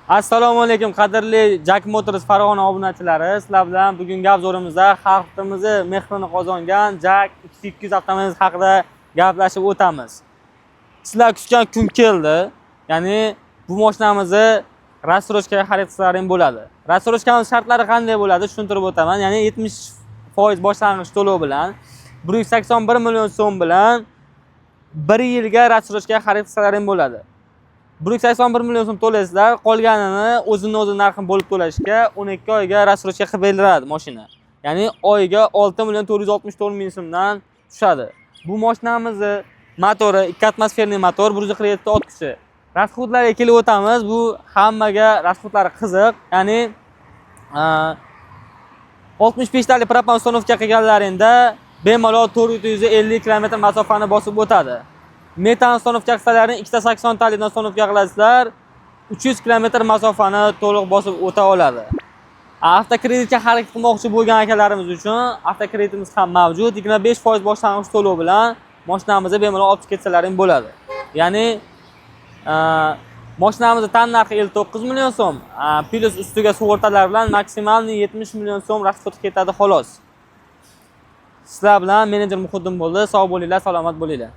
Assalomu alaykum qadrli Jack Motors Farg'ona obunachilari. Sizlar bilan bugungi obzorimizda xalqimizni mehrini qozongan Jack 200 avtomobil haqida gaplashib o'tamiz. Sizlar kutgan kun keldi. Ya'ni bu mashinamizni rassrochkaga xarid qilsalaring bo'ladi. Rassrochkamiz shartlari qanday bo'ladi tushuntirib o'taman. Ya'ni 70% boshlang'ich to'lov bilan 181 million so'm bilan 1 yilga rassrochkaga xarid qilsalaring bo'ladi. 181 million so'm to'laysizlar, qolganini o'zi narxini bo'lib to'lashga 12 oyga rassrochka qilib beriladi mashina. Ya'ni oyiga 6 million 464 ming so'mdan tushadi. Bu mashinamizni motori 2 atmosferli motor, 147 ot kuchi. Rasxodlarga kelib o'tamiz. Bu hammaga rasxodlari qiziq. Ya'ni 65 talik propan uстановка qilganlaringda bemalol 450 km masofani bosib o'tadi. Metan uстановка qilsalaring 280 talikdan uстановка qilasizlar, 300 km masofani to'liq bosib o'ta oladi. Avtokreditga xarid qilmoqchi bo'lgan akalarimiz uchun avtokreditimiz ham mavjud. 25% boshlang'ich to'lov bilan mashinamizni bemalol olib ketsalaring bo'ladi. Ya'ni mashinamizning tan narxi 59 million so'm, plus ustiga sug'urtalar bilan maksimalni 70 million so'm rasxod ketadi xolos. Sizlar bilan menejer Muhiddin bo'ldi. Sog' bo'linglar, salomat bo'linglar.